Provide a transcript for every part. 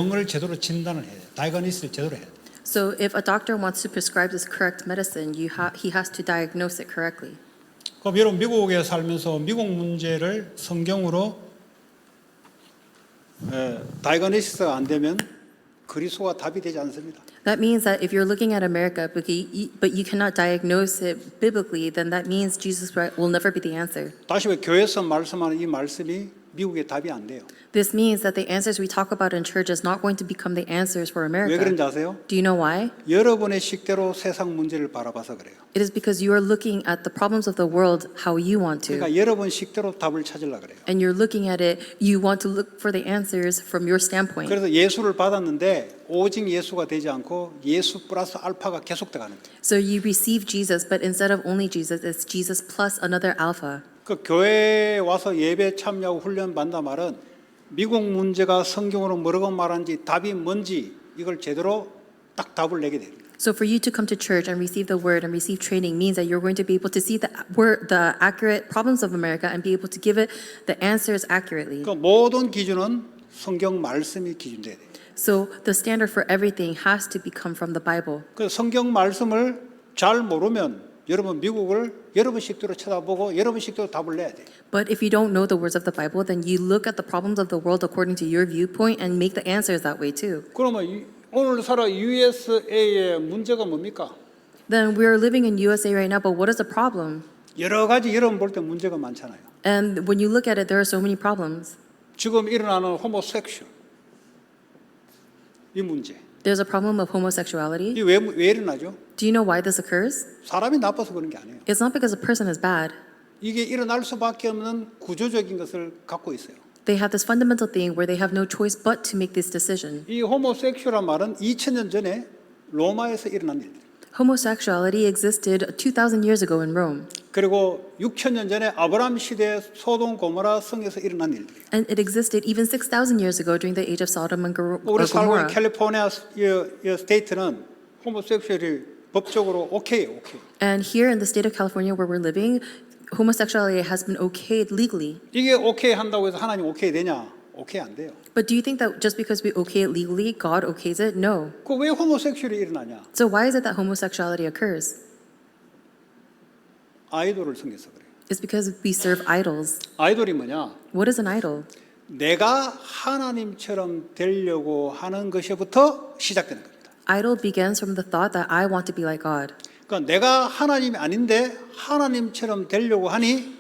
병을 제대로 진단을 해야 돼요. 다이그노시스를 제대로 해야 돼요. So if a doctor wants to prescribe this correct medicine, he has to diagnose it correctly. 그럼 여러분 미국에 살면서 미국 문제를 성경으로 다이그노시스가 안 되면 그리스도가 답이 되지 않습니다. That means that if you're looking at America, but you cannot diagnose it biblically, then that means Jesus will never be the answer. 다시 왜 교회에서 말씀하는 이 말씀이 미국의 답이 안 돼요. This means that the answers we talk about in church is not going to become the answers for 왜 America. 그런지 아세요? Do you know why? 여러분의 식대로 세상 문제를 바라봐서 그래요. It is because you are looking at the problems of the world how you want to. 그러니까 여러분 식대로 답을 찾으려고 그래요. And you're looking at it, you want to look for the answers from your standpoint. 그래서 예수를 받았는데 오직 예수가 되지 않고 예수 플러스 알파가 계속돼 가는 거예요. So you receive Jesus, but instead of only Jesus, it's Jesus plus another alpha. 그 교회에 와서 예배 참여하고 훈련 받는다 말은 미국 문제가 성경으로 뭐라고 말하는지 답이 뭔지 이걸 제대로 딱 답을 내게 됩니다. So for you to come to church and receive the word and receive training means that you're going to be able to see the accurate problems of America and be able to give it the answers accurately. 그 모든 기준은 성경 말씀이 기준돼야 돼요. So the standard for everything has to become from the Bible. 그 성경 말씀을 잘 모르면 여러분 미국을 여러분 식대로 쳐다보고 여러분 식대로 답을 내야 돼요. But if you don't know the words of the Bible, then you look at the problems of the world according to your viewpoint and make the answers that way too. 그러면 오늘 살아 USA의 문제가 뭡니까? Then we're living in USA right now, but what is the problem? 여러 가지 여러분 볼 때 문제가 많잖아요. And when you look at it, there are so many problems. 지금 일어나는 호모섹슈얼 이 문제. There's a problem of homosexuality. 이 왜 일어나죠? Do you know why this occurs? 사람이 나빠서 그런 게 아니에요. It's not because a person is bad. 이게 일어날 수밖에 없는 구조적인 것을 갖고 있어요. They have this fundamental thing where they have no choice but to make this decision. 이 호모섹슈얼한 말은 2000년 전에 로마에서 일어난 일들. Homosexuality existed 2,000 years ago in Rome. 그리고 6000년 전에 아브라함 시대 소돔 고모라 성에서 일어난 일들. And it existed even 6,000 years ago during the age of Sodom and 우리 살고 있는 Gomorrah. 캘리포니아 이 스테이트는 호모섹슈얼이 법적으로 오케이. And here in the state of California where we're living, homosexuality has been okayed legally. 이게 오케이 한다고 해서 하나님 오케이 되냐? 오케이 안 돼요. But do you think that just because we okay it legally, God okays it? No. 그 왜 호모섹슈얼이 일어나냐? So why is it that homosexuality occurs? 아이돌을 섬겨서 그래요. It's because we serve idols. 아이돌이 뭐냐? What is an idol? 내가 하나님처럼 되려고 하는 것부터 시작되는 겁니다. Idol begins from the thought that I want to be like God. 그러니까 내가 하나님이 아닌데 하나님처럼 되려고 하니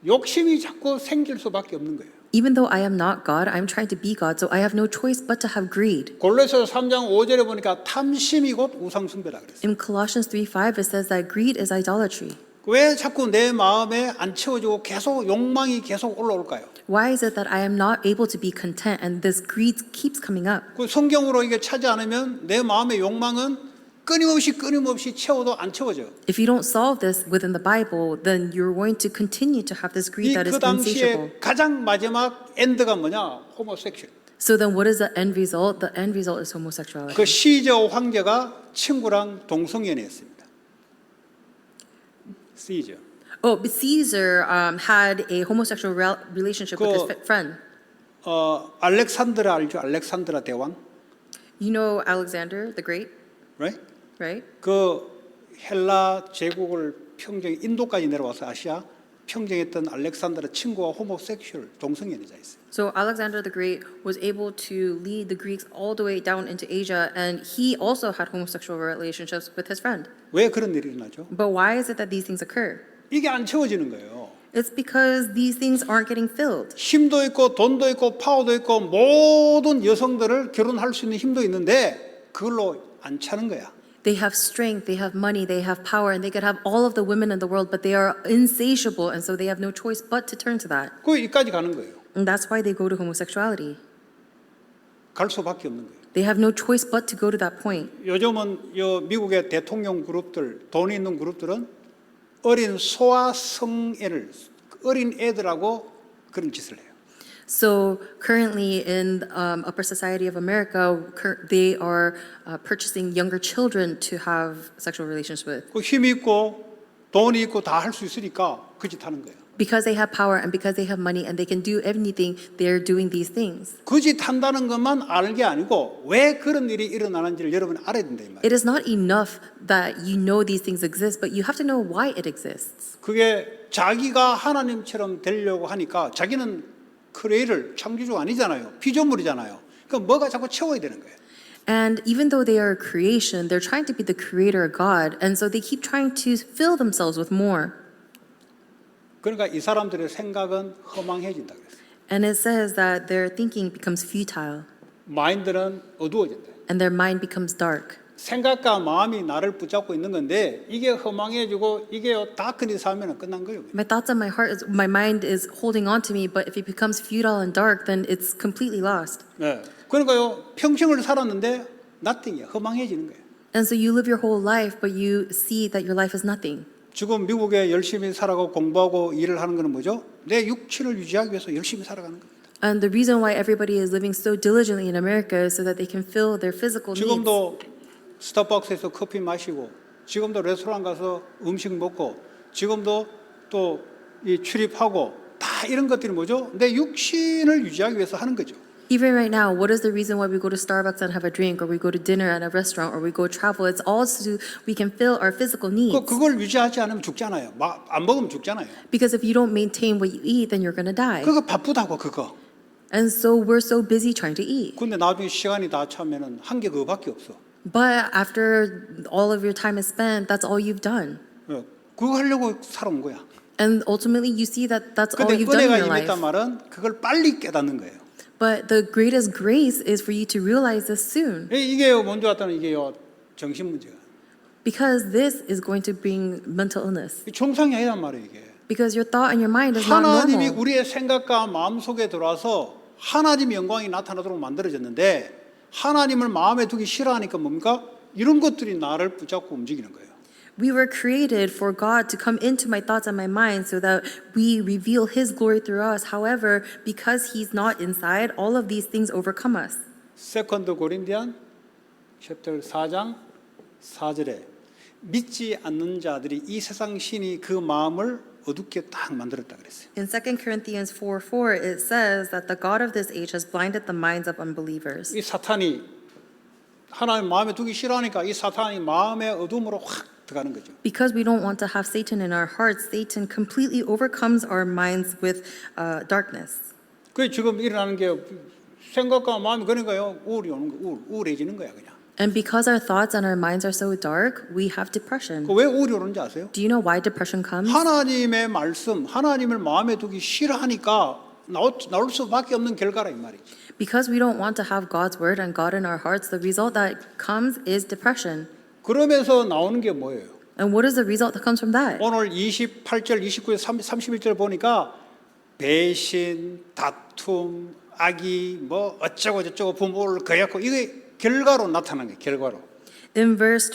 욕심이 자꾸 생길 수밖에 없는 거예요. Even though I am not God, I'm trying to be God, so I have no choice but to have greed. 골로새서 3장 5절에 보니까 탐심이 곧 우상 숭배라 그랬어요. In Colossians 3:5, it says that greed is idolatry. 왜 자꾸 내 마음에 안 채워지고 계속 욕망이 계속 올라올까요? Why is it that I am not able to be content and this greed keeps coming up? 그 성경으로 이게 차지 않으면 내 마음의 욕망은 끊임없이 채워도 안 채워져. If you don't solve this within the Bible, then you're going to continue to have this greed that is 그 insatiable. 당시에 가장 마지막 엔드가 뭐냐? 호모섹슈얼. So then what is the end result? The end result is homosexuality. 그 시저 황제가 친구랑 동성연애했습니다. 시저. Oh, but Caesar had a homosexual relationship with his friend. 알렉산드라 알죠? 알렉산드라 대왕. You know Alexander the Great, right? right? 그 헬라 제국을 인도까지 내려와서 아시아 평정했던 알렉산드라 친구와 호모섹슈얼 동성연애자 있어요. So Alexander the Great was able to lead the Greeks all the way down into Asia, and he also had homosexual relationships with his friend. 왜 그런 일이 일어나죠? But why is it that these things occur? 이게 안 채워지는 거예요. It's because these things aren't getting filled. 힘도 있고 돈도 있고 파워도 있고 모든 여성들을 결혼할 수 있는 힘도 있는데 그걸로 안 차는 거야. They have strength, they have money, they have power, and they could have all of the women in the world, but they are insatiable, and so they have no choice but to turn to that. 그 이까지 가는 거예요. And that's why they go to homosexuality. 갈 수밖에 없는 거예요. They have no choice but to go to that point. 요즘은 미국의 대통령 그룹들, 돈 있는 그룹들은 어린 소아 성애를 어린 애들하고 그런 짓을 해요. So currently in upper society of America, they are purchasing younger children to have sexual relations with. 그 힘이 있고 돈이 있고 다 할 수 있으니까 그 짓 하는 거예요. Because they have power and because they have money and they can do anything, they're doing these things. 거짓 한다는 것만 아는 게 아니고 왜 그런 일이 일어나는지를 여러분이 알아야 된다 이 말이에요. It is not enough that you know these things exist, but you have to know why it exists. 그게 자기가 하나님처럼 되려고 하니까 자기는 크리에이터 창조주가 아니잖아요. 피조물이잖아요. 그러니까 뭐가 자꾸 채워야 되는 거예요. And even though they are a creation, they're trying to be the creator God, and so they keep trying to fill themselves with more. 그러니까 이 사람들의 생각은 허망해진다 그랬어요. And it says that their thinking becomes futile 마인드는 어두워진다. and their mind becomes dark. 생각과 마음이 나를 붙잡고 있는 건데 이게 허망해지고 이게 다크니스 하면 끝난 거예요. My thoughts and my mind is holding on to me, but if it becomes futile and dark, then it's completely lost. 네. 그러니까요 평생을 살았는데 nothing이야. 허망해지는 거예요. And so you live your whole life, but you see that your life is nothing. 지금 미국에 열심히 살아가고 공부하고 일을 하는 거는 뭐죠? 내 육체를 유지하기 위해서 열심히 살아가는 겁니다. And the reason why everybody is living so diligently in America is so that they can fill their physical needs. 지금도 스타벅스에서 커피 마시고 지금도 레스토랑 가서 음식 먹고 지금도 또 이 출입하고 다 이런 것들이 뭐죠? 내 육신을 유지하기 위해서 하는 거죠. Even right now, what is the reason why we go to Starbucks and have a drink, or we go to dinner at a restaurant, or we go travel? It's all so we can fill our physical needs. 그걸 유지하지 않으면 죽잖아요. 안 먹으면 죽잖아요. Because if you don't maintain what you eat, then you're going to die. 그거 바쁘다고 그거. And so we're so busy trying to eat. 근데 나중에 시간이 다 차면은 한 게 그거밖에 없어. But after all of your time is spent, that's all you've done. 예, 그거 하려고 살아온 거야. And ultimately, you see that that's all 근데 you've done in 은혜가 your life. 임했단 말은 그걸 빨리 깨닫는 거예요. But the greatest grace is for you to realize this soon. 이게 먼저 왔다는 이게요 정신 문제가. Because this is going to bring mental illness. 정상이 아니란 말이에요 이게. Because your thought and your mind is not 하나님이 normal. 우리의 생각과 마음 속에 들어와서 하나님의 영광이 나타나도록 만들어졌는데 하나님을 마음에 두기 싫어하니까 뭡니까? 이런 것들이 나를 붙잡고 움직이는 거예요. We were created for God to come into my thoughts and my mind so that we reveal His glory through us. However, because He's not inside, all of these things overcome us. 세컨드 고린디안 챕터 4장 4절에 믿지 않는 자들이 이 세상 신이 그 마음을 어둡게 딱 만들었다 그랬어요. In 2 Corinthians 4:4, it says that the God of this age has blinded the minds of unbelievers. 이 사탄이 하나님 마음에 두기 싫어하니까 이 사탄이 마음의 어둠으로 확 들어가는 거죠. Because we don't want to have Satan in our hearts, Satan completely overcomes our minds with darkness. 그 지금 일어나는 게 생각과 마음이 그러니까요 우울이 오는 거, 우울해지는 거야 그냥. And because our thoughts and our minds are so dark, we have depression. 그 왜 우울이 오는지 아세요? Do you know why depression comes? 하나님의 말씀, 하나님을 마음에 두기 싫어하니까 나올 수밖에 없는 결과라 이 말이지. Because we don't want to have God's word and God in our hearts, the result that comes is depression. 그러면서 나오는 게 뭐예요? And what is the result that comes from that? 오늘 28절, 29절, 31절 보니까 배신, 다툼, 악의, 뭐 어쩌고 저쩌고 부모를 거역하고 이게 결과로 나타나는 거예요. 결과로. In verse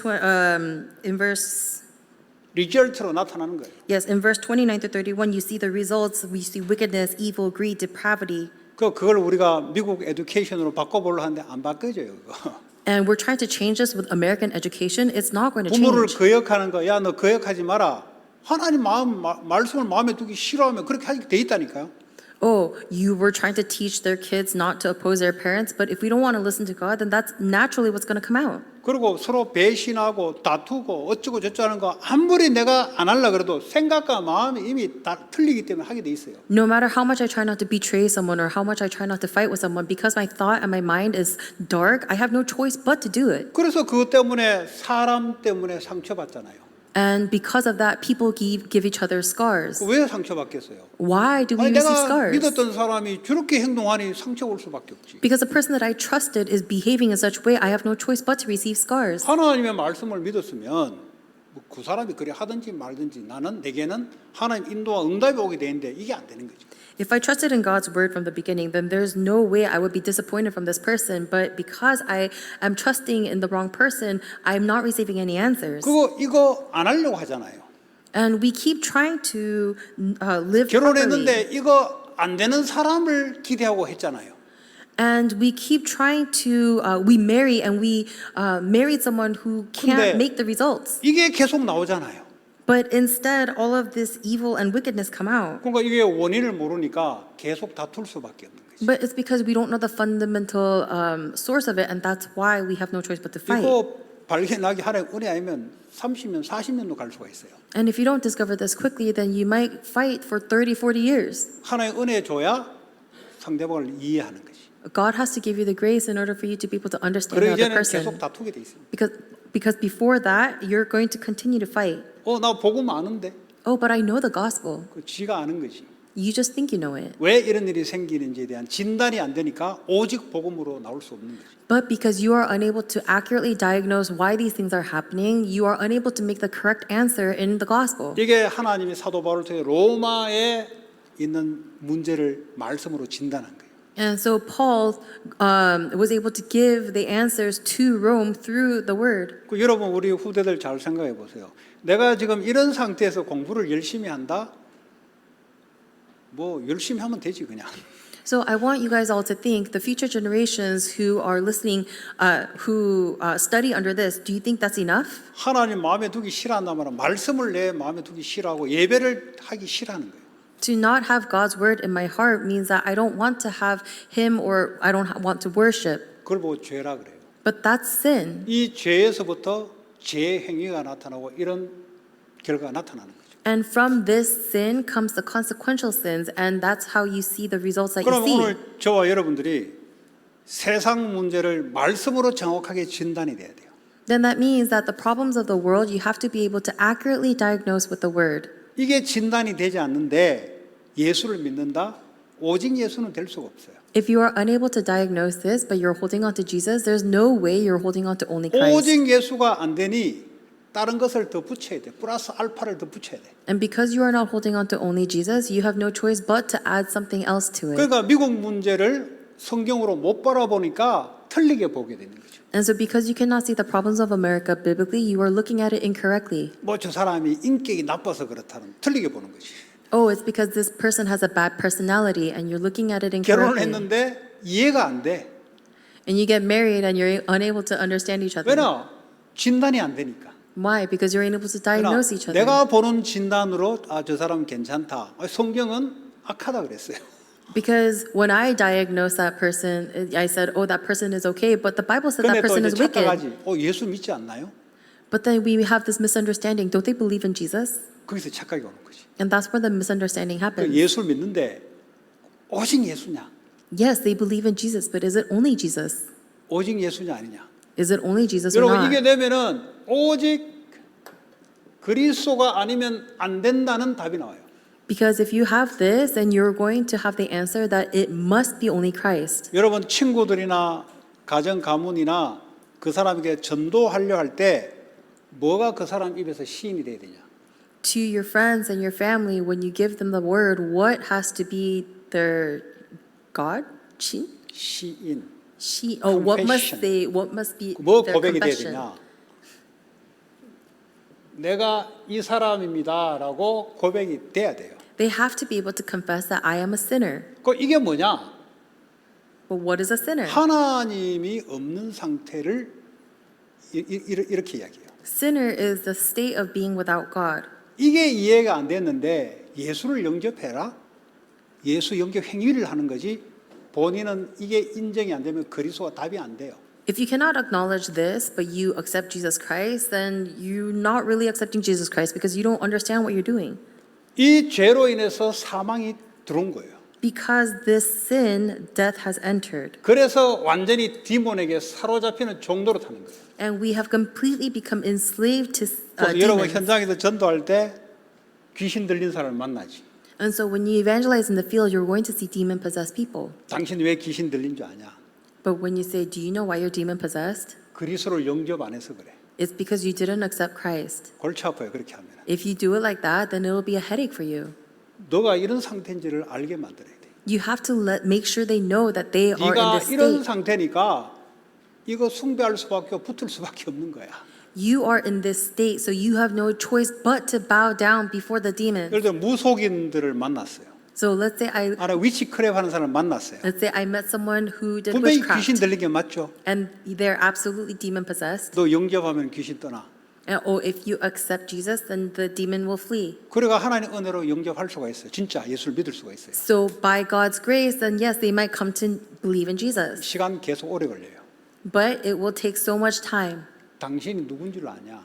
리절트로 나타나는 거예요. Yes, in verse 29 to 31, you see the results. We see wickedness, evil, greed, depravity. 그걸 우리가 미국 에듀케이션으로 바꿔보려 하는데 안 바꿔져요. 그거. And we're trying to change this with American education. It's not going to 부모를 change. 거역하는 거, 야 너 거역하지 마라. 하나님 말씀을 마음에 두기 싫어하면 그렇게 하게 돼 있다니까요. Oh, you were trying to teach their kids not to oppose their parents, but if we don't want to listen to God, then that's naturally what's going to come out. 그리고 서로 배신하고 다투고 어쩌고 저쩌고 하는 거 아무리 내가 안 하려 그래도 생각과 마음이 이미 다 틀리기 때문에 하게 돼 있어요. No matter how much I try not to betray someone or how much I try not to fight with someone, because my thought and my mind is dark, I have no choice but to do it. 그래서 그것 때문에 사람 때문에 상처받잖아요. And because of that, people give each other scars. 왜 상처받겠어요? Why do we 아니, receive 내가 scars? 믿었던 사람이 저렇게 행동하니 상처 올 수밖에 없지. Because the person that I trusted is behaving in such a way, I have no choice but to receive scars. 하나님의 말씀을 믿었으면 그 사람이 그래 하든지 말든지 나는 내게는 하나님 인도와 응답이 오게 되는데 이게 안 되는 거죠. If I trusted in God's word from the beginning, then there's no way I would be disappointed from this person. But because I am trusting in the wrong person, I'm not receiving any answers. 이거 안 하려고 하잖아요. And we keep trying to live 결혼했는데 properly. 이거 안 되는 사람을 기대하고 했잖아요. And we keep trying to, we marry and we married someone who 근데 can't make the results. 이게 계속 나오잖아요. But instead, all of this evil and wickedness come out. 그러니까 이게 원인을 모르니까 계속 다툴 수밖에 없는 거지. But it's because we don't know the fundamental source of it, and that's why we have no choice but to fight. 이거 발견하기 하나의 은혜 아니면 30년, 40년도 갈 수가 있어요. And if you don't discover this quickly, then you might fight for 30, 40 years. 하나의 은혜 줘야 상대방을 이해하는 거지. God has to give you the grace in order for you to be able to understand 그러기 the other 전에 계속 person. 다투게 돼 있습니다. Because before that, you're going to continue to fight. 나 복음 아는데. Oh, but I know the gospel. 그 지가 아는 거지. You just think you know it. 왜 이런 일이 생기는지에 대한 진단이 안 되니까 오직 복음으로 나올 수 없는 거지. But because you are unable to accurately diagnose why these things are happening, you are unable to make the correct answer in the gospel. 이게 하나님이 사도 바울을 통해 로마에 있는 문제를 말씀으로 진단한 거예요. And so Paul was able to give the answers to Rome through the word. 그 여러분 우리 후대들 잘 생각해 보세요. 내가 지금 이런 상태에서 공부를 열심히 한다? 뭐 열심히 하면 되지 그냥. So I want you guys all to think, the future generations who are listening, who study under this, do you think that's enough? 하나님 마음에 두기 싫어한다 말은 말씀을 내 마음에 두기 싫어하고 예배를 하기 싫어하는 거예요. To not have God's word in my heart means that I don't want to have Him or I don't want to worship. 그걸 보고 죄라 그래요. But that's sin. 이 죄에서부터 죄 행위가 나타나고 이런 결과가 나타나는 거죠. And from this sin comes the consequential sins, and that's how you see the results that you 그럼 see. 오늘 저와 여러분들이 세상 문제를 말씀으로 정확하게 진단이 돼야 돼요. Then that means that the problems of the world you have to be able to accurately diagnose with the word. 이게 진단이 되지 않는데 예수를 믿는다? 오직 예수는 될 수가 없어요. If you are unable to diagnose this, but you're holding on to Jesus, there's no way you're holding on to only Christ. 오직 예수가 안 되니 다른 것을 더 붙여야 돼. 플러스 알파를 더 붙여야 돼. And because you are not holding on to only Jesus, you have no choice but to add something else to it. 그러니까 미국 문제를 성경으로 못 바라보니까 틀리게 보게 되는 거죠. And so because you cannot see the problems of America biblically, you are looking at it incorrectly. 뭐 저 사람이 인격이 나빠서 그렇다는 틀리게 보는 거지. Oh, it's because this person has a bad personality and you're looking at it 결혼을 incorrectly. 했는데 이해가 안 돼. And you get married and you're unable to understand each other. 왜냐? 진단이 안 되니까. Why? Because you're unable to 그러나 diagnose each other. 내가 보는 진단으로 저 사람 괜찮다. 성경은 악하다 그랬어요. Because when I diagnosed that person, I said, oh, that person is okay, but the Bible said that 근데 또 person 이제 is wicked. 착각하지. 예수 믿지 않나요? But then we have this misunderstanding. Don't they believe in Jesus? 거기서 착각이 오는 거지. And that's where the misunderstanding happens. 예수를 믿는데 오직 예수냐? Yes, they believe in Jesus, but is it only Jesus? 오직 예수냐 아니냐? Is it only Jesus or 여러분 not? 이게 되면은 오직 그리스도가 아니면 안 된다는 답이 나와요. Because if you have this, then you're going to have the answer that it must be only Christ. 여러분 친구들이나 가정 가문이나 그 사람에게 전도하려 할 때 뭐가 그 사람 입에서 시인이 돼야 되냐? To your friends and your family, when you give them the word, what has to be their God? She? 시인. She? Oh, what must Confession. they? What must be 뭐 their 고백이 돼야 confession? 되냐? 내가 이 사람입니다라고 고백이 돼야 돼요. They have to be able to confess that I am a sinner. 이게 뭐냐? But what is a sinner? 하나님이 없는 상태를 이렇게 이야기해요. Sinner is the state of being without God. 이게 이해가 안 됐는데 예수를 영접해라. 예수 영접 행위를 하는 거지. 본인은 이게 인정이 안 되면 그리스도가 답이 안 돼요. If you cannot acknowledge this, but you accept Jesus Christ, then you're not really accepting Jesus Christ because you don't understand what you're doing. 이 죄로 인해서 사망이 들어온 거예요. Because this sin, death has entered. 그래서 완전히 디몬에게 사로잡히는 정도로 타는 거예요. And we have completely become enslaved to 그래서 여러분 demons. 현장에서 전도할 때 귀신 들린 사람을 만나지. And so when you evangelize in the field, you're going to see demon-possessed people. 당신 왜 귀신 들린 줄 아냐? But when you say, do you know why you're demon-possessed? 그리스도를 영접 안 해서 그래. It's because you didn't accept Christ. 골치 아파요 그렇게 하면. If you do it like that, then it'll be a headache for you. 너가 이런 상태인지를 알게 만들어야 돼. You have to make sure they know that they are in 네가 this 이런 state. 상태니까 이거 숭배할 수밖에 붙을 수밖에 없는 거야. You are in this state, so you have no choice but to bow down before the demons. 예를 들어 무속인들을 만났어요. So let's say 위치크랩 하는 사람을 만났어요. I met someone who did 분명히 귀신 witchcraft, 들린 게 맞죠? and they're absolutely demon possessed. 너 영접하면 귀신 떠나. And oh, if you accept Jesus, then the demon will flee. 그래가 하나님의 은혜로 영접할 수가 있어요. 진짜 예수를 믿을 수가 있어요. So by God's grace, then yes, they might come to believe in Jesus. 시간 계속 오래 걸려요. But it will take so much time. 당신이 누군지를 아냐?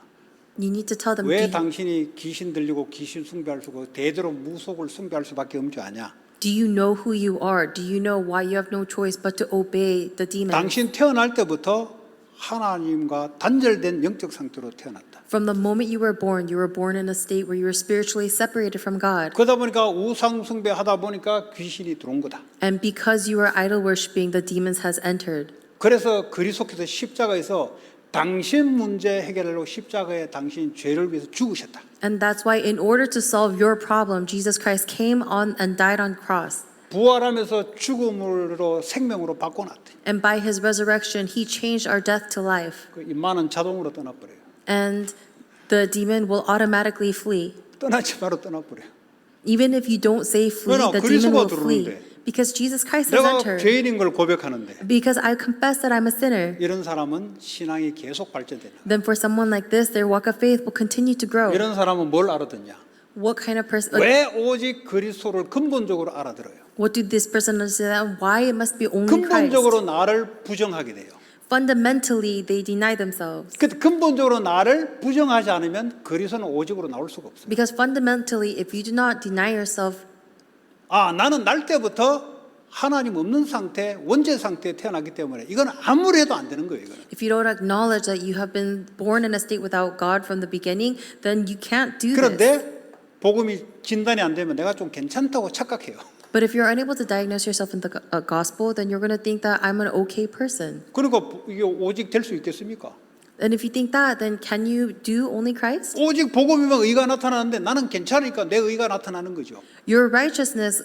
You need to tell them, 왜 당신이 귀신 들리고 귀신 숭배할 수고 대대로 무속을 숭배할 수밖에 없는 줄 아냐? do you know who you are? Do you know why you have no choice but to obey the demon? 당신 태어날 때부터 하나님과 단절된 영적 상태로 태어났다. From the moment you were born in a state where you were spiritually separated from God. 그러다 보니까 우상 숭배하다 보니까 귀신이 들어온 거다. And because you were idol worshiping, the demons has entered. 그래서 그리스도께서 십자가에서 당신 문제 해결로 십자가에 당신 죄를 위해서 죽으셨다. And that's why in order to solve your problem, Jesus Christ came on and died on cross. 부활하면서 죽음으로 생명으로 바꿔놨대. And by his resurrection, he changed our death to life. 그 인마는 자동으로 떠나버려요. And the demon will automatically flee. 떠나지 말고 떠나버려요. Even if you don't say flee, 왜냐? the demon 그리스도가 will flee. 들어오는데. Because Jesus Christ has 내가 entered. 죄인인 걸 고백하는데 Because I confess that I'm a sinner. 이런 사람은 신앙이 계속 발전된다. Then for someone like this, their walk of faith will continue to grow. 이런 사람은 뭘 알아듣냐? What kind of person? 왜 오직 그리스도를 근본적으로 알아들어요? What do this person understand? Why it must be only Christ? 근본적으로 나를 부정하게 돼요. Fundamentally, they deny themselves. 근데 근본적으로 나를 부정하지 않으면 그리스도는 오직으로 나올 수가 없어요. Because fundamentally, if you do not deny yourself, 아, 나는 날 때부터 하나님 없는 상태, 원죄 상태에 태어났기 때문에 이건 아무리 해도 안 되는 거예요. 이거는. if you don't acknowledge that you have been born in a state without God from the beginning, then you can't do this. 그런데 복음이 진단이 안 되면 내가 좀 괜찮다고 착각해요. But if you're unable to diagnose yourself in the gospel, then you're going to think that I'm an okay person. 그러니까 이게 오직 될 수 있겠습니까? And if you think that, then can you do only Christ? 오직 복음이면 의가 나타나는데 나는 괜찮으니까 내 의가 나타나는 거죠. Your righteousness,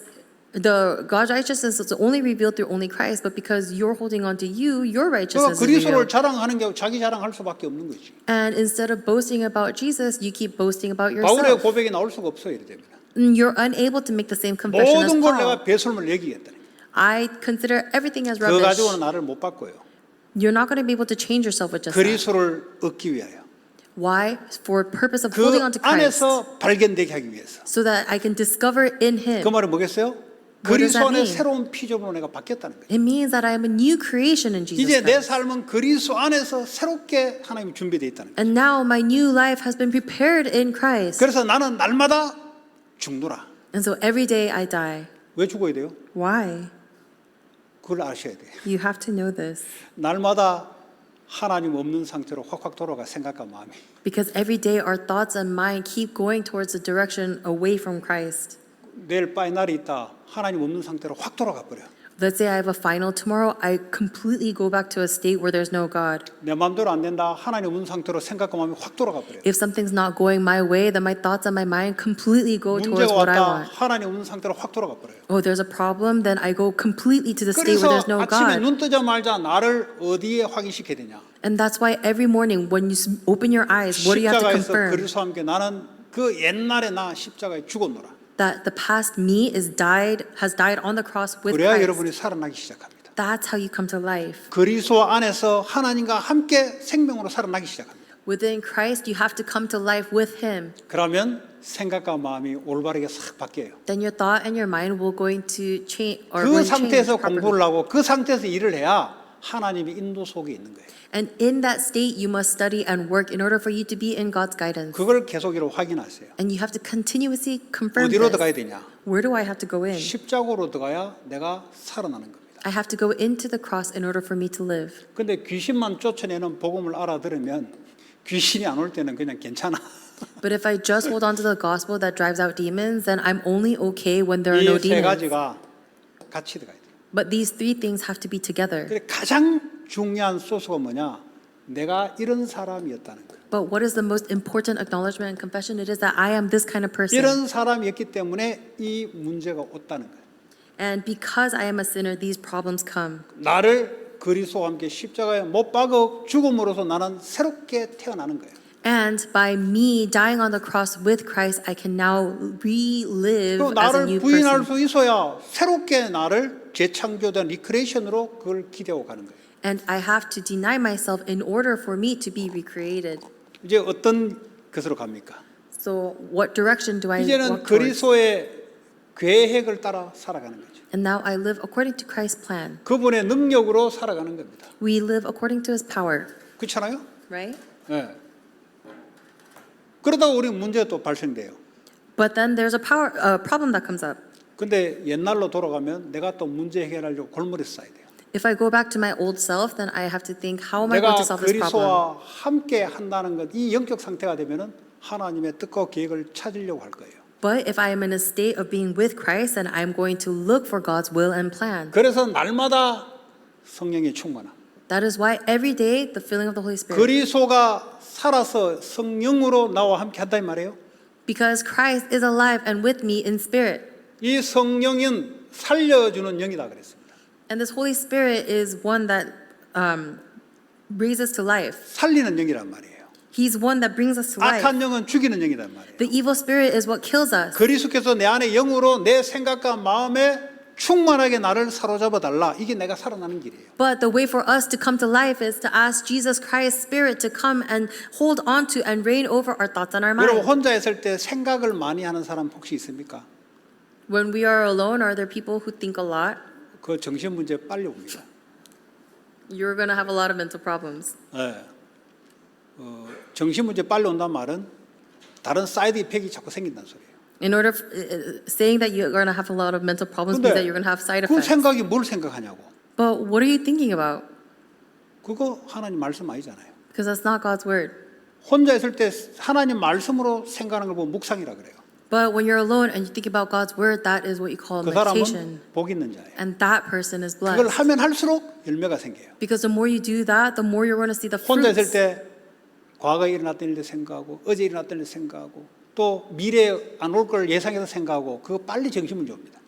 the God's righteousness is only revealed through only Christ, but because you're holding on to you, your 그러니까 righteousness is 그리스도를 revealed. 자랑하는 게 자기 자랑할 수밖에 없는 거지. And instead of boasting about Jesus, you keep boasting about 바울의 yourself. 고백이 나올 수가 없어요. 이래 되면 You're unable to make the same confession as 모든 걸 Paul. 내가 배설물 얘기했다는 거예요. I consider everything as 그 rubbish. 가지고는 나를 못 바꿔요. You're not going to be able to change yourself with just that. 그리스도를 얻기 위하여. Why? For purpose of 그 holding on to Christ, 안에서 발견되게 하기 위해서. so that I can discover in Him. 그 말은 뭐겠어요? What does 그리스도 that 안에 mean? 새로운 피조물로 내가 바뀌었다는 거예요. It means that I am a new creation in Jesus 이제 내 Christ. 삶은 그리스도 안에서 새롭게 하나님이 준비되어 있다는 거예요. And now my new life has been prepared in Christ. 그래서 나는 날마다 죽노라. And so every day I die. 왜 죽어야 돼요? Why? 그걸 아셔야 돼요. You have to know this. 날마다 하나님 없는 상태로 확확 돌아가 생각과 마음이. Because every day our thoughts and mind keep going towards the direction away from Christ. 내일 파이널이 있다. 하나님 없는 상태로 확 돌아가 버려. Let's say I have a final tomorrow, I completely go back to a state where there's no God. 내 마음대로 안 된다. 하나님 없는 상태로 생각과 마음이 확 돌아가 버려. If something's not going my way, then my thoughts and my mind completely go towards 문제가 what I 왔다. want. 하나님 없는 상태로 확 돌아가 버려요. Oh, there's a problem, then I go completely to the state 그래서 where there's no 아침에 God. 눈 뜨자마자 나를 어디에 확인시켜야 되냐? And that's why every morning when you open your eyes, what do you have to 십자가에서 confirm? 그리스도와 함께 나는 그 옛날에 나 십자가에 죽었노라. That the past me has died on the cross with 그래야 Christ. 여러분이 살아나기 시작합니다. That's how you come to life. 그리스도 안에서 하나님과 함께 생명으로 살아나기 시작합니다. Within Christ, you have to come to life with Him. 그러면 생각과 마음이 올바르게 싹 바뀌어요. Then your thought and your mind will going to change or 그 will change 상태에서 properly. 공부를 하고 그 상태에서 일을 해야 하나님의 인도 속에 있는 거예요. And in that state, you must study and work in order for you to be in God's guidance. 그걸 계속으로 확인하세요. And you have to continuously confirm 어디로 this. 들어가야 되냐? Where do I have to go in? 십자가로 들어가야 내가 살아나는 겁니다. I have to go into the cross in order for me to live. 근데 귀신만 쫓아내는 복음을 알아들으면 귀신이 안 올 때는 그냥 괜찮아. But if I just hold on to the gospel that drives out demons, then I'm only okay when there are no 이 세 demons. 가지가 같이 들어가야 돼요. But these three things have to be together. 근데 가장 중요한 소스가 뭐냐? 내가 이런 사람이었다는 거예요. But what is the most important acknowledgement and confession? It is that I am this kind of person. 이런 사람이었기 때문에 이 문제가 왔다는 거예요. And because I am a sinner, these problems come. 나를 그리스도와 함께 십자가에 못 박아 죽음으로써 나는 새롭게 태어나는 거예요. And by me dying on the cross with Christ, I can now relive 또 as a 나를 new 부인할 person. 수 있어야 새롭게 나를 재창조된 리크레이션으로 그걸 기대어 가는 거예요. And I have to deny myself in order for me to be recreated. 이제 어떤 것으로 갑니까? So what direction do I 이제는 walk towards? 그리스도의 계획을 따라 살아가는 거죠. And now I live according to Christ's plan. 그분의 능력으로 살아가는 겁니다. We live according to His power, 그렇잖아요? right? 예. 그러다가 우리 문제가 또 발생돼요. But then there's a problem that comes up. 근데 옛날로 돌아가면 내가 또 문제 해결하려고 골머리 써야 돼요. If I go back to my old self, then I have to think, how am I going 내가 to solve this problem? 그리스도와 함께 한다는 것, 이 영적 상태가 되면은 하나님의 뜻과 계획을 찾으려고 할 거예요. But if I am in a state of being with Christ, then I'm going to look for God's will and plan. 그래서 날마다 성령의 충만함. That is why every day the filling of the Holy Spirit. 그리스도가 살아서 성령으로 나와 함께 한다 이 말이에요. Because Christ is alive and with me in spirit. 이 성령은 살려주는 영이다 그랬습니다. And this Holy Spirit is one that raises to life. 살리는 영이란 말이에요. He's one that brings us to life. 악한 영은 죽이는 영이란 말이에요. The evil spirit is what kills us. 그리스도께서 내 안에 영으로 내 생각과 마음에 충만하게 나를 사로잡아 달라. 이게 내가 살아나는 길이에요. But the way for us to come to life is to ask Jesus Christ's Spirit to come and hold on to and reign over our thoughts and our 여러분 mind. 혼자 있을 때 생각을 많이 하는 사람 혹시 있습니까? When we are alone, are there people who think a lot? 그 정신 문제 빨리 옵니다. You're going to have a lot of mental problems. 네. 정신 문제 빨리 온다는 말은 다른 사이드 이펙이 자꾸 생긴다는 소리예요. In order, saying that you're going to have a lot of mental problems means that 근데 you're going to have side 그 effects. 생각이 뭘 생각하냐고. But what are you thinking about? 그거 하나님 말씀 아니잖아요. Because that's not God's word. 혼자 있을 때 하나님 말씀으로 생각하는 걸 보면 묵상이라 그래요. But when you're alone and you think about God's word, that is what you call 그 meditation. 사람은 복 있는 자예요. And that person is 그걸 blessed. 하면 할수록 열매가 생겨요. Because the more you do that, the more you're going to see the 혼자 있을 fruits. 때 과거에 일어났던 일들 생각하고 어제 일어났던 일 생각하고 또 미래에 안 올 걸 예상해서 생각하고 그거 빨리 정신문제 옵니다.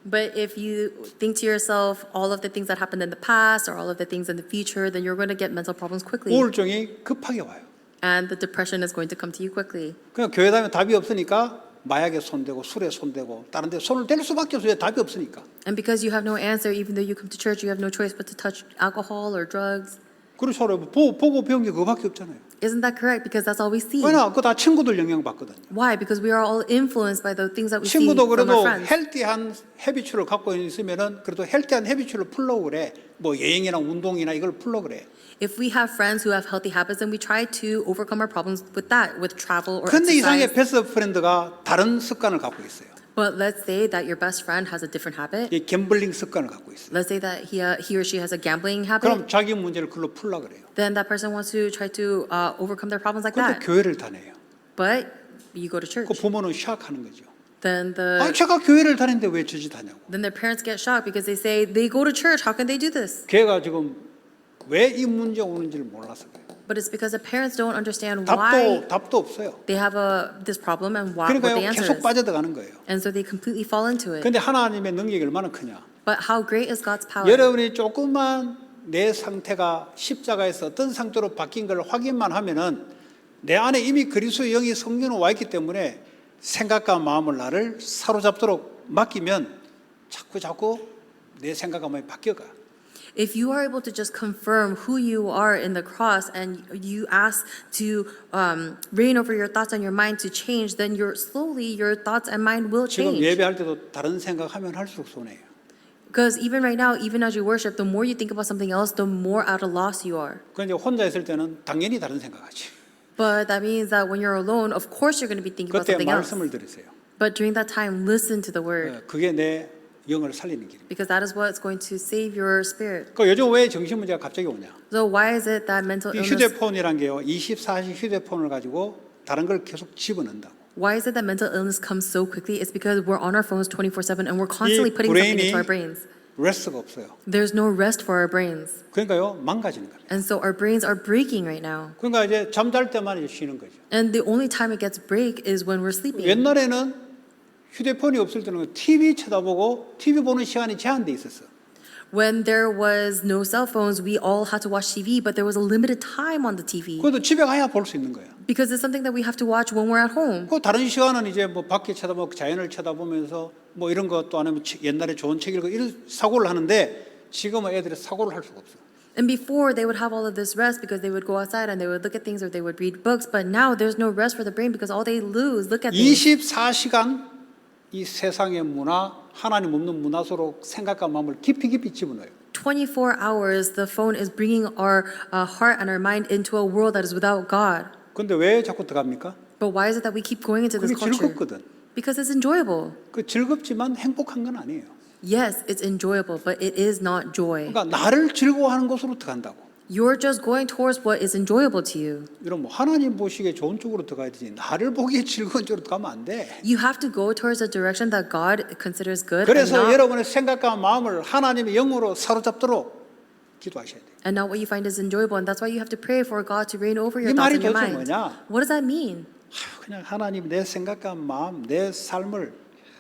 But if you think to yourself all of the things that happened in the past or all of the things in the future, then you're going to get mental problems quickly. 우울증이 급하게 와요. And the depression is going to come to you quickly. 그냥 교회 다니면 답이 없으니까 마약에 손대고 술에 손대고 다른 데 손을 댈 수밖에 없어요. 답이 없으니까. And because you have no answer, even though you come to church, you have no choice but to touch alcohol or drugs. 그렇죠. 보고 배운 게 그거밖에 없잖아요. Isn't that correct? Because that's all we see. 왜냐? 그거 다 친구들 영향받거든요. Why? Because we are all influenced by the things that we see 친구도 from our 그래도 friends. 헬티한 헤비추를 갖고 있으면은 그래도 헬티한 헤비추를 풀려고 그래. 뭐 여행이나 운동이나 이걸 풀려고 그래. If we have friends who have healthy habits, then we try to overcome our problems with that, with travel or 근데 이상하게 exercise. 베스트 프렌드가 다른 습관을 갖고 있어요. But let's say that your best friend has a different habit. 이 갬블링 습관을 갖고 있어요. Let's say that he or she has a gambling habit. 그럼 자기 문제를 그걸로 풀려고 그래요. Then that person wants to try to overcome their problems like 근데 that. 교회를 다녀요. But you go to 그 church. 부모는 샥하는 거죠. Then 아니 제가 교회를 다니는데 왜 저짓 하냐고. then their parents get shocked because they say they go to church. How can they do this? 걔가 지금 왜 이 문제 오는지를 몰라서 그래요. But it's because the parents don't understand why 답도 없어요. they have this problem and what the 그러니까 answer 계속 is. 빠져들어가는 거예요. And so they completely fall into it. 근데 하나님의 능력이 얼마나 크냐. But how great is God's power? 여러분이 조금만 내 상태가 십자가에서 어떤 상태로 바뀐 걸 확인만 하면은 내 안에 이미 그리스도의 영이 성령으로 와 있기 때문에 생각과 마음을 나를 사로잡도록 맡기면 자꾸 내 생각과 마음이 바뀌어가. If you are able to just confirm who you are in the cross and you ask to reign over your thoughts and your mind to change, then slowly your thoughts and mind will 지금 change. 예배할 때도 다른 생각하면 할수록 손해예요. Because even right now, even as you worship, the more you think about something else, the more at a loss you are. 그런데 혼자 있을 때는 당연히 다른 생각하지. But that means that when you're alone, of course you're going to be thinking about 그때 something else. 말씀을 들으세요. But during that time, listen to the word. 그게 내 영을 살리는 길입니다. Because that is what's going to save your spirit. 그 요즘 왜 정신 문제가 갑자기 오냐? So why is it that mental 이 illness? 휴대폰이란 게요. 24시 휴대폰을 가지고 다른 걸 계속 집어넣는다고. Why is it that mental illness comes so quickly? It's because we're on our phones 24/7 and we're constantly 이 putting something 브레인이 into our brains. 레스트가 없어요. There's no rest for our brains. 그러니까요, 망가지는 겁니다. And so our brains are breaking right now. 그러니까 이제 잠잘 때만 이제 쉬는 거죠. And the only time it gets break is when we're sleeping. 옛날에는 휴대폰이 없을 때는 TV 쳐다보고 TV 보는 시간이 제한돼 있었어. When there was no cell phones, we all had to watch TV, but there was a limited time on the TV. 그것도 집에 가야 볼 수 있는 거예요. Because it's something that we have to watch when we're at home. 그 다른 시간은 이제 뭐 밖에 쳐다보고 자연을 쳐다보면서 뭐 이런 것도 안 하면 옛날에 좋은 책 읽고 이런 사고를 하는데 지금은 애들이 사고를 할 수가 없어. And before, they would have all of this rest because they would go outside and they would look at things or they would read books. But now there's no rest for the brain because all they lose, look at things. 24시간 이 세상의 문화, 하나님 없는 문화 속으로 생각과 마음을 깊이 집어넣어요. 24 hours, the phone is bringing our heart and our mind into a world that is without God. 근데 왜 자꾸 들어갑니까? But why is it that we keep going into this 그게 culture? 즐겁거든. Because it's enjoyable. 그 즐겁지만 행복한 건 아니에요. Yes, it's enjoyable, but it is not joy. 그러니까 나를 즐거워하는 곳으로 들어간다고. You're just going towards what is enjoyable to you. 이런 뭐 하나님 보시기에 좋은 쪽으로 들어가야 되지. 나를 보기에 즐거운 쪽으로 들어가면 안 돼. You have to go towards a direction that God considers good and 그래서 not, 여러분의 생각과 마음을 하나님의 영으로 사로잡도록 기도하셔야 돼요. and not what you find is enjoyable. And that's why you have to pray for God to reign over 이 your thoughts 말이 and your 도대체 mind. 뭐냐? What does that mean? 그냥 하나님 내 생각과 마음, 내 삶을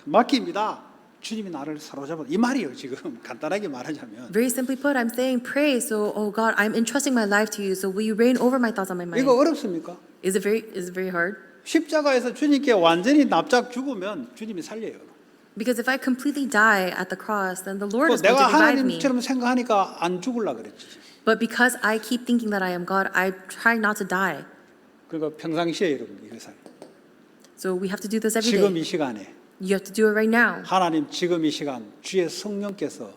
맡깁니다. 주님이 나를 사로잡아. 이 말이에요. 지금 간단하게 말하자면. Very simply put, I'm saying pray. So, oh God, I'm entrusting my life to you. So will you reign over my thoughts and my mind? 이거 어렵습니까? Is it very hard? 십자가에서 주님께 완전히 납작 죽으면 주님이 살려요. Because if I completely die at the cross, then the Lord 또 is going 내가 to revive me. 하나님처럼 생각하니까 안 죽으려 그랬지. But because I keep thinking that I am God, I try not to die. 그러니까 평상시에 여러분 이거 살. So we have to do this every 지금 day. 이 시간에 You have to do it right now. 하나님 지금 이 시간 주의 성령께서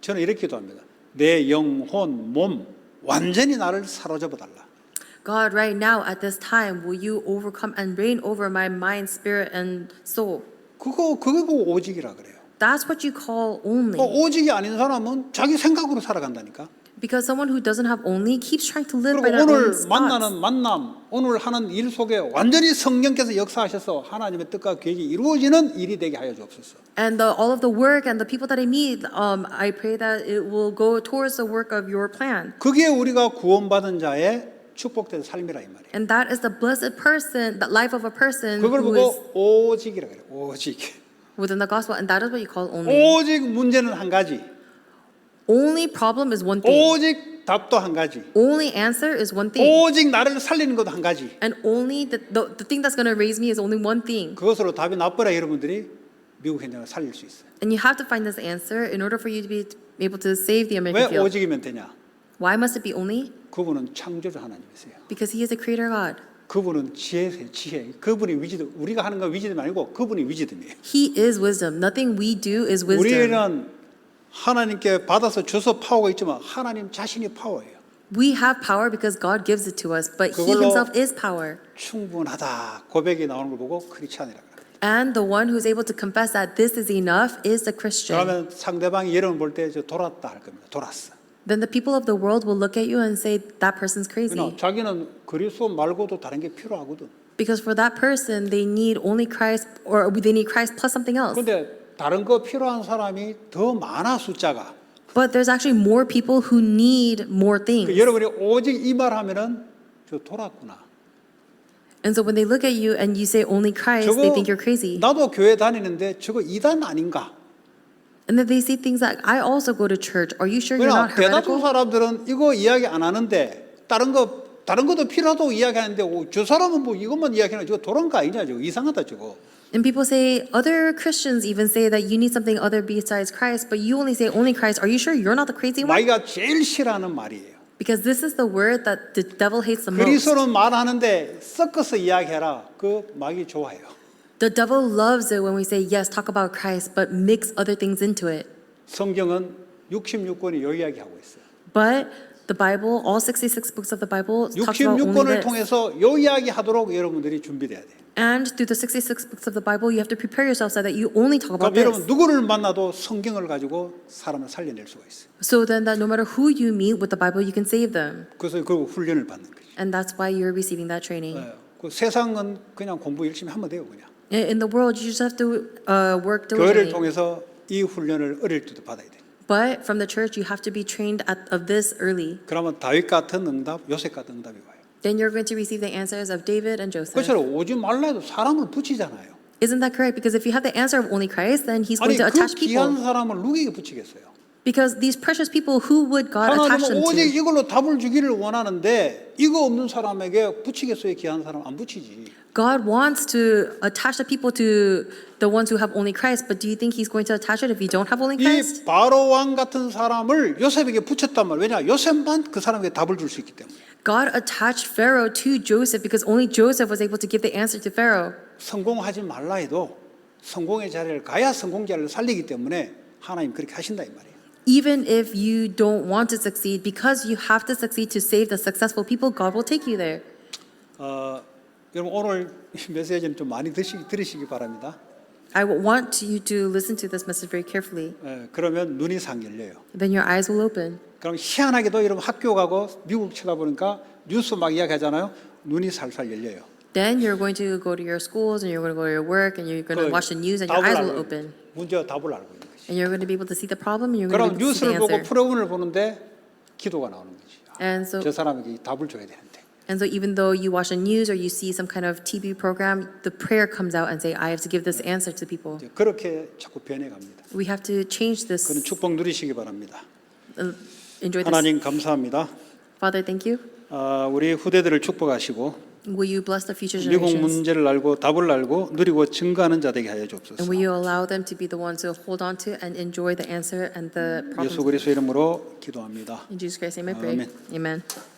저는 이렇게 기도합니다. 내 영혼, 몸 완전히 나를 사로잡아 달라. God, right now at this time, will you overcome and reign over my mind, spirit, and soul? 그거 오직이라 그래요. That's what you call only. 오직이 아닌 사람은 자기 생각으로 살아간다니까. Because someone who doesn't have only keeps trying to live 그리고 by their own 오늘 thoughts. 만나는 만남, 오늘 하는 일 속에 완전히 성령께서 역사하셔서 하나님의 뜻과 계획이 이루어지는 일이 되게 하여 주옵소서. And all of the work and the people that I meet, I pray that it will go towards the work of your plan. 그게 우리가 구원받은 자의 축복된 삶이라 이 말이에요. And that is the blessed person, the life of a person 그걸 who is 보고 오직이라 그래요. 오직. within the gospel. And that is what you call only. 오직 문제는 한 가지. Only problem is one thing. 오직 답도 한 가지. Only answer is one thing. 오직 나를 살리는 것도 한 가지. And only the thing that's going to raise me is only one thing. 그것으로 답이 나쁘라 여러분들이 미국 현장을 살릴 수 있어요. And you have to find this answer in order for you to be able to save the 왜 American field. 오직이면 되냐? Why must it be only? 그분은 창조주 하나님이세요. Because he is a creator God. 그분은 지혜세요. 지혜. 그분이 위즈덤. 우리가 하는 건 위즈덤이 아니고 그분이 위즈덤이에요. He is wisdom. Nothing we do is wisdom. 우리는 하나님께 받아서 줘서 파워가 있지만 하나님 자신이 파워예요. We have power because God gives it to us, but He 그걸로 Himself is power. 충분하다 고백이 나오는 걸 보고 크리스찬이라 그래요. And the one who is able to confess that this is enough is the Christian. 그러면 상대방이 여러분 볼 때 돌았다 할 겁니다. 돌았어. Then the people of the world will look at you and say that person's crazy. 그러나 자기는 그리스도 말고도 다른 게 필요하거든. Because for that person, they need only Christ, or they need Christ plus something else. 근데 다른 거 필요한 사람이 더 많아 숫자가. But there's actually more people who need more things. 여러분이 오직 이 말하면은 저 돌았구나. And so when they look at you and you say only Christ, they think you're crazy. 나도 교회 다니는데 저거 이단 아닌가? And then they say things like, I also go to church. Are you sure you're 그러나 not 대다수 heretical? 사람들은 이거 이야기 안 하는데 다른 것도 필요하다고 이야기하는데 저 사람은 뭐 이것만 이야기하는 저거 도란 거 아니냐 저거 이상하다 저거. And people say, other Christians even say that you need something other besides Christ, but you only say only Christ. Are you sure you're not the crazy one? 마귀가 제일 싫어하는 말이에요. Because this is the word that the devil hates the most. 그리스도는 말하는데 섞어서 이야기해라. 그 마귀 좋아해요. The devil loves it when we say, yes, talk about Christ, but mix other things into it. 성경은 66권이 요 이야기하고 있어요. But the Bible, all 66 books of the Bible, talks about only 66권을 this. 통해서 요 이야기하도록 여러분들이 준비돼야 돼요. And through the 66 books of the Bible, you have to prepare yourself so that you only talk about 그럼 여러분 this. 누구를 만나도 성경을 가지고 사람을 살려낼 수가 있어요. So then that no matter who you meet with the Bible, you can save them. 그래서 그 훈련을 받는 거죠. And that's why you're receiving that training. 그 세상은 그냥 공부 열심히 하면 돼요, 그냥. In the world, you just have to work 교회를 diligently. 통해서 이 훈련을 어릴 때도 받아야 돼요. But from the church, you have to be trained of this early. 그러면 다윗 같은 응답, 요셉 같은 응답이 와요. Then you're going to receive the answers of David and Joseph. 그처럼 오지 말라 해도 사람을 붙이잖아요. Isn't that correct? Because if you have the answer of only Christ, then He's 아니 going to 그 attach 귀한 people. 사람을 누구에게 붙이겠어요? Because these precious people, who would God attach them 하나님은 오직 to? 이걸로 답을 주기를 원하는데 이거 없는 사람에게 붙이겠어요? 귀한 사람 안 붙이지. God wants to attach the people to the ones who have only Christ, but do you think He's going to attach it if you don't have only Christ? 이 바로 왕 같은 사람을 요셉에게 붙였단 말이에요. 왜냐? 요셉만 그 사람에게 답을 줄 수 있기 때문에. God attached Pharaoh to Joseph because only Joseph was able to give the answer to Pharaoh. 성공하지 말라 해도 성공의 자리를 가야 성공 자리를 살리기 때문에 하나님 그렇게 하신다 이 말이에요. Even if you don't want to succeed, because you have to succeed to save the successful people, God will take you there. 여러분 오늘 이 메시지는 좀 많이 들으시기 바랍니다. I want you to listen to this message very carefully. 그러면 눈이 상 열려요. Then your eyes will open. 그럼 희한하게도 여러분 학교 가고 미국 쳐다보니까 뉴스 막 이야기하잖아요. 눈이 살살 열려요. Then you're going to go to your schools and you're going to go to your work and you're going to watch the news and your eyes will open. 문제와 답을 알고 있는 거지. And you're going to be able to see the problem and you're going to 그럼 be able to see 뉴스를 the 보고 answer. 프로그램을 보는데 기도가 나오는 거지. And so, 저 사람에게 답을 줘야 되는데. and so even though you watch the news or you see some kind of TV program, the prayer comes out and say, I have to give this answer to people. 이제 그렇게 자꾸 변해갑니다. We have to change 그런 this. 축복 누리시기 바랍니다. Enjoy this. 하나님 감사합니다. Father, thank you. 우리 후대들을 축복하시고 Will you bless the future 미국 generations? 문제를 알고 답을 알고 누리고 증거하는 자 되게 하여 주옵소서. And will you allow them to be the ones to hold on to and enjoy the answer and the 예수 problems? 그리스도 이름으로 기도합니다. In Jesus Christ's name I pray. Amen. Amen.